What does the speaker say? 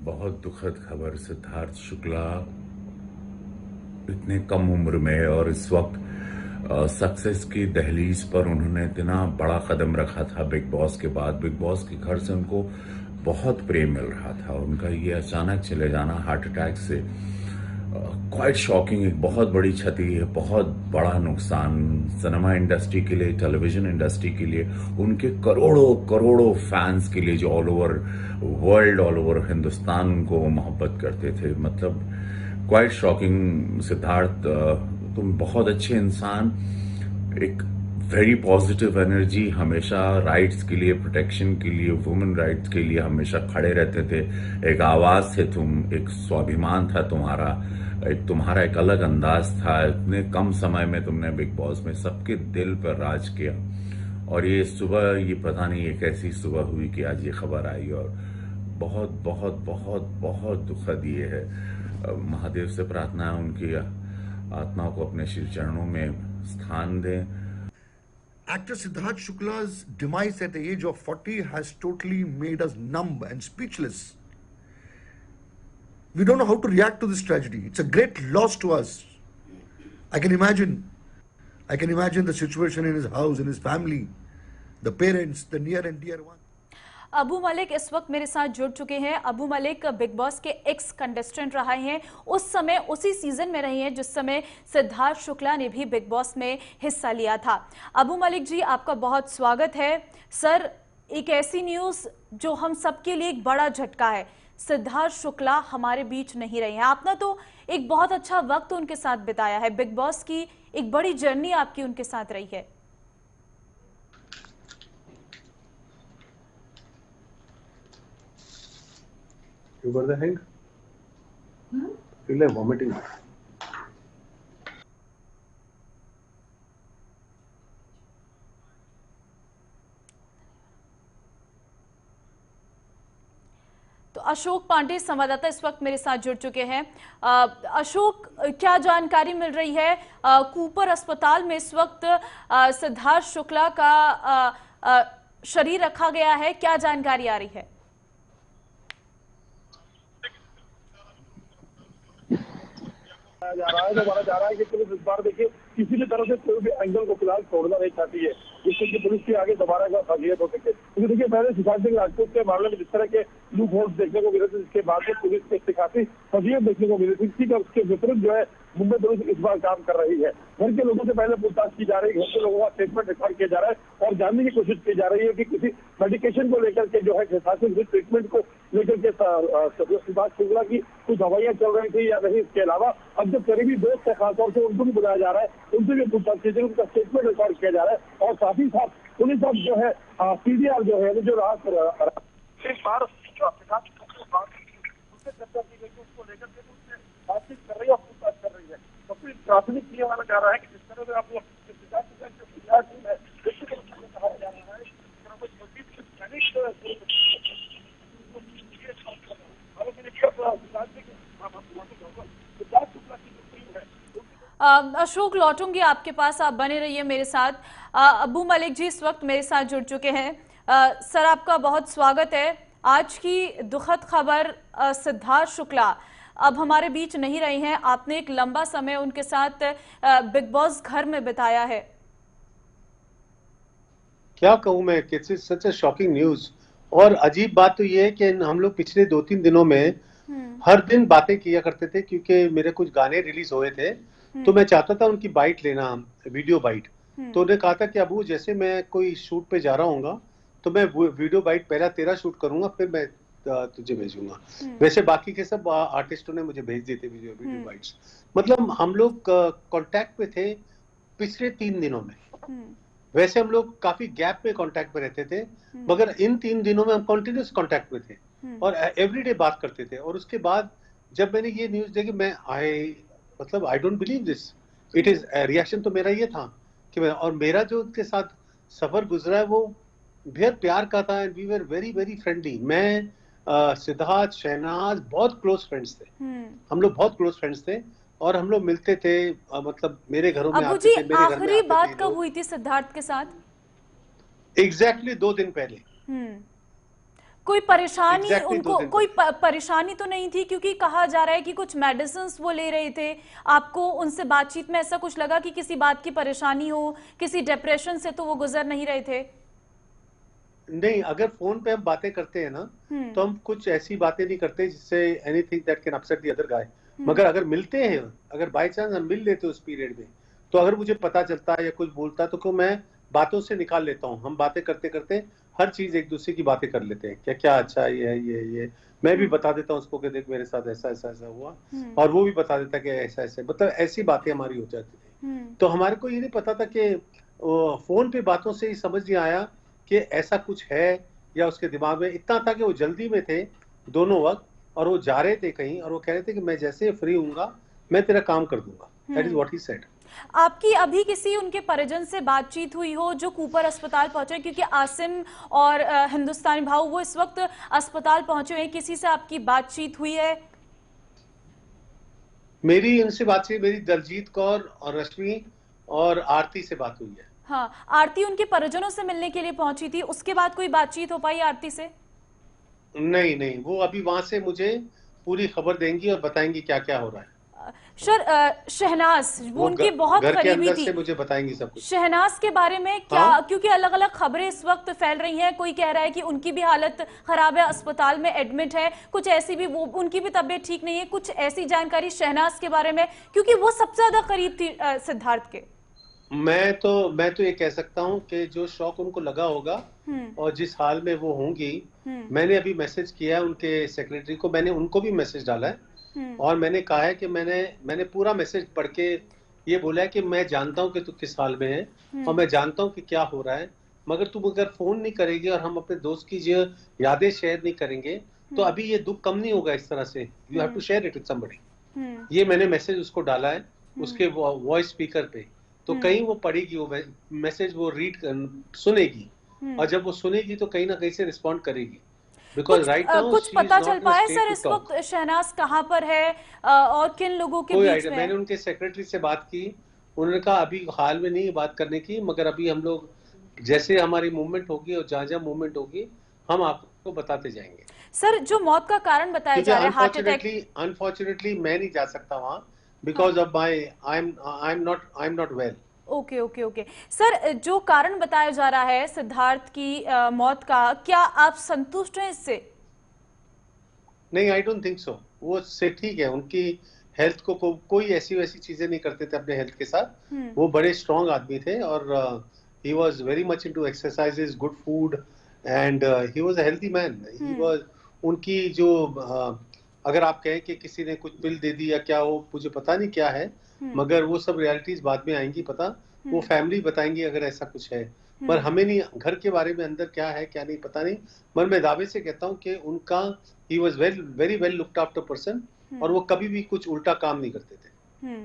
बहुत दुखद खबर। सिद्धार्थ शुक्ला इतने कम उम्र में और इस वक्त सक्सेस की दहलीज पर उन्होंने इतना बड़ा कदम रखा था। बिग बॉस के बाद बिग बॉस के घर से उनको बहुत प्रेम मिल रहा था। उनका ये अचानक चले जाना हार्ट अटैक से क्वाइट शॉकिंग, एक बहुत बड़ी क्षति है, बहुत बड़ा नुकसान सिनेमा इंडस्ट्री के लिए, टेलीविजन इंडस्ट्री के लिए, उनके करोड़ों करोड़ों फैंस के लिए जो all over world, all over Hindustan उनको मोहब्बत करते थे। मतलब क्वाइट शॉकिंग। सिद्धार्थ, तुम बहुत अच्छे इंसान, एक वेरी पॉजिटिव एनर्जी, हमेशा राइट्स के लिए, प्रोटेक्शन के लिए, वुमेन राइट्स के लिए हमेशा खड़े रहते थे। एक आवाज थे तुम, एक स्वाभिमान था तुम्हारा, तुम्हारा एक अलग अंदाज था। इतने कम समय में तुमने बिग बॉस में सबके दिल पर राज किया। और ये सुबह, ये पता नहीं एक ऐसी सुबह हुई कि आज ये खबर आई, और बहुत बहुत बहुत बहुत दुखद ये है। महादेव से प्रार्थना है उनकी आत्मा को अपने श्री चरणों में स्थान दें। Actor Siddharth Shukla's demise at the age of 40 has totally made us numb and speechless. We don't know how to react to this tragedy. It's a great loss to us. I can imagine the situation in his house, in his family, the parents, the near and dear ones. Abu Malik इस वक्त मेरे साथ जुड़ चुके हैं। Abu Malik big boss के ex contestant रहे हैं, उस समय उसी सीजन में रही हैं जिस समय सिद्धार्थ शुक्ला ने भी बिग बॉस में हिस्सा लिया था। अबू मलिक जी, आपका बहुत स्वागत है। सर, एक ऐसी न्यूज़ जो हम सबके लिए एक बड़ा झटका है, सिद्धार्थ शुक्ला हमारे बीच नहीं रहे हैं। आपने तो एक बहुत अच्छा वक्त उनके साथ बिताया है, बिग बॉस की एक बड़ी जर्नी आपकी उनके साथ रही है। You got the hang? Feel like vomiting. तो अशोक पांडे संवाददाता इस वक्त मेरे साथ जुड़ चुके हैं। अशोक, क्या जानकारी मिल रही है? कूपर अस्पताल में इस वक्त सिद्धार्थ शुक्ला का शरीर रखा गया है, क्या जानकारी आ रही है? जा रहा है तो माना जा रहा है कि पुलिस इस बार देखिए किसी भी तरह से कोई भी एंगल को फिलहाल छोड़ना नहीं चाहती है, जिससे कि पुलिस के आगे दोबारा का फजीयत हो सके। क्योंकि देखिए पहले सुशांत सिंह राजपूत के मामले में जिस तरह के लूप होल्स देखने को मिले थे, जिसके बाद में पुलिस को खासी फजीयत देखने को मिली थी, इसी का उसके विपरीत जो है मुंबई पुलिस इस बार काम कर रही है। घर के लोगों से पहले पूछताछ की जा रही है, घर के लोगों का स्टेटमेंट रिकॉर्ड किया जा रहा है और जानने की कोशिश की जा रही है कि किसी मेडिकेशन को लेकर के जो है ट्रीटमेंट को लेकर के सिद्धार्थ शुक्ला की कुछ दवाइयां चल रही थी या नहीं। इसके अलावा अब जो करीबी दोस्त है खासतौर से उनको भी बुलाया जा रहा है, उनसे भी पूछताछ की, उनका स्टेटमेंट रिकॉर्ड किया जा रहा है। और साथ ही साथ पुलिस अब जो है सीडीआर जो है जो राहत चर्चा की गई उसको लेकर के बातचीत कर रही है और पूछताछ कर रही है। तो फिर प्राथमिक ये माना जा रहा है कि जिस तरह से आप लोग कहा जा रहा है अशोक, लौटूंगी आपके पास, आप बने रहिए मेरे साथ। अबू मलिक जी इस वक्त मेरे साथ जुड़ चुके हैं। सर, आपका बहुत स्वागत है। आज की दुखद खबर, सिद्धार्थ शुक्ला अब हमारे बीच नहीं रहे हैं। आपने एक लंबा समय उनके साथ बिग बॉस घर में बिताया है। क्या कहूँ मैं, it's such a shocking news. और अजीब बात तो ये है कि हम लोग पिछले 2-3 दिनों में हर दिन बातें किया करते थे, क्योंकि मेरे कुछ गाने रिलीज हुए थे तो मैं चाहता था उनकी बाइट लेना, वीडियो बाइट। तो उन्हें कहा था कि अबू, जैसे मैं कोई शूट पे जा रहा हूँ तो मैं वीडियो बाइट पहला तेरा शूट करूंगा, फिर मैं तुझे भेजूंगा। वैसे बाकी के सब आर्टिस्टों ने मुझे भेज दिए थे वीडियो बाइट्स। मतलब हम लोग कांटेक्ट में थे पिछले 3 दिनों में। वैसे हम लोग काफी गैप में कांटेक्ट में रहते थे, मगर इन 3 दिनों में हम कंटिन्यूस कांटेक्ट में थे और एवरीडे बात करते थे। और उसके बाद जब मैंने ये न्यूज देखी, मैं I don't believe this. It is reaction तो मेरा ये था कि और मेरा जो उसके साथ सफर गुजरा है वो बेहद प्यार का था। And we were very very friendly. मैं सिद्धार्थ, शहनाज बहुत क्लोज फ्रेंड्स थे। हम लोग बहुत क्लोज फ्रेंड्स थे और हम लोग मिलते थे, मतलब मेरे घरों में आते थे, मेरे घर में आखिरी बात आते कब हुई थी सिद्धार्थ के साथ? एग्जैक्टली 2 दिन पहले। कोई परेशानी Exactly उनको 2 दिन कोई परेशानी तो नहीं थी, क्योंकि कहा जा रहा है कि कुछ मेडिसिन वो ले रहे थे। आपको उनसे बातचीत में ऐसा कुछ लगा कि किसी बात की परेशानी हो, किसी डिप्रेशन से तो वो गुजर नहीं रहे थे? नहीं, अगर फोन पे हम बातें करते हैं ना, तो हम कुछ ऐसी बातें नहीं करते जिससे anything that can upset the other guy. मगर अगर मिलते हैं, अगर बाय चांस हम मिल लेते उस पीरियड में, तो अगर मुझे पता चलता है या कुछ बोलता है, तो को मैं बातों से निकाल लेता हूँ। हम बातें करते करते हर चीज एक दूसरे की बातें कर लेते हैं, क्या क्या अच्छा ये है, ये मैं भी बता देता हूँ उसको कि देख मेरे साथ ऐसा ऐसा ऐसा हुआ, और वो भी बता देता कि ऐसा ऐसा, मतलब ऐसी बातें हमारी हो जाती थी। तो हमारे को ये नहीं पता था कि फोन पे बातों से ही समझ नहीं आया कि ऐसा कुछ है, या उसके दिमाग में इतना था कि वो जल्दी में थे दोनों वक्त, और वो जा रहे थे कहीं, और वो कह रहे थे कि मैं जैसे फ्री हूँगा मैं तेरा काम कर दूंगा। That is what he said. आपकी अभी किसी उनके परिजन से बातचीत हुई हो जो कूपर अस्पताल पहुंचे? क्योंकि आसिम और हिंदुस्तानी भाऊ वो इस वक्त अस्पताल पहुंचे हुए हैं, किसी से आपकी बातचीत हुई है? मेरी उनसे बातचीत, मेरी दलजीत कौर और रश्मि और आरती से बात हुई है। हाँ, आरती उनके परिजनों से मिलने के लिए पहुंची थी, उसके बाद कोई बातचीत हो पाई आरती से? नहीं नहीं, वो अभी वहां से मुझे पूरी खबर देंगी और बताएंगी क्या क्या हो रहा है। सर, शहनाज वो उनकी बहुत घर के करीबी अंदर थी। से मुझे बताएंगी सब कुछ। शहनाज के बारे में क्या, हाँ? क्योंकि अलग अलग खबरें इस वक्त फैल रही हैं, कोई कह रहा है कि उनकी भी हालत खराब है, अस्पताल में एडमिट है, कुछ ऐसी भी, वो उनकी भी तबीयत ठीक नहीं है, कुछ ऐसी जानकारी शहनाज के बारे में, क्योंकि वो सबसे ज्यादा करीब थी सिद्धार्थ के। मैं तो ये कह सकता हूँ कि जो शौक उनको लगा होगा और जिस हाल में वो होंगी, मैंने अभी मैसेज किया है उनके सेक्रेटरी को, मैंने उनको भी मैसेज डाला है, और मैंने कहा है कि मैंने पूरा मैसेज पढ़ के ये बोला है कि मैं जानता हूँ कि तू किस हाल में है, और मैं जानता हूँ कि क्या हो रहा है, मगर तुम अगर फोन नहीं करेगी और हम अपने दोस्त की जो यादें शेयर नहीं करेंगे, तो अभी ये दुख कम नहीं होगा इस तरह से। You have to share it with somebody. ये मैंने मैसेज उसको डाला है उसके वॉइस स्पीकर पे, तो कहीं वो पढ़ेगी, वो मैसेज वो रीड सुनेगी, और जब वो सुनेगी तो कहीं ना कहीं से रिस्पॉन्ड करेगी। बिकॉज राइट नाउ कुछ पता चल पाया सर इस वक्त शहनाज कहाँ पर है और किन लोगों के बीच में? मैंने उनके सेक्रेटरी से बात की, उन्होंने कहा अभी हाल में नहीं बात करने की, मगर अभी हम लोग जैसे हमारी मूवमेंट होगी और जहाँ जहाँ मूवमेंट होगी हम आपको बताते जाएंगे। सर, जो मौत का कारण बताया जा रहा है, हार्ट अटैक, अनफॉर्चुनेटली मैं नहीं जा सकता वहाँ, because of my I am not well. Okay okay okay sir, जो कारण बताया जा रहा है सिद्धार्थ की मौत का, क्या आप संतुष्ट हैं इससे? नहीं, आई डोंट थिंक सो। वो से ठीक है, उनकी हेल्थ को कोई ऐसी वैसी चीजें नहीं करते थे अपने हेल्थ के साथ। वो बड़े स्ट्रॉन्ग आदमी थे, और he was very much into exercises, good food, and he was a healthy man. He was, उनकी जो अगर आप कहें कि किसी ने कुछ पिल दे दी या क्या, हो मुझे पता नहीं क्या है, मगर वो सब रियलिटीज बाद में आएंगी पता, वो फैमिली बताएंगी अगर ऐसा कुछ है, पर हमें नहीं, घर के बारे में अंदर क्या है क्या नहीं पता नहीं। पर मैं दावे से कहता हूँ कि उनका, he was very very well looked after person, और वो कभी भी कुछ उल्टा काम नहीं करते थे।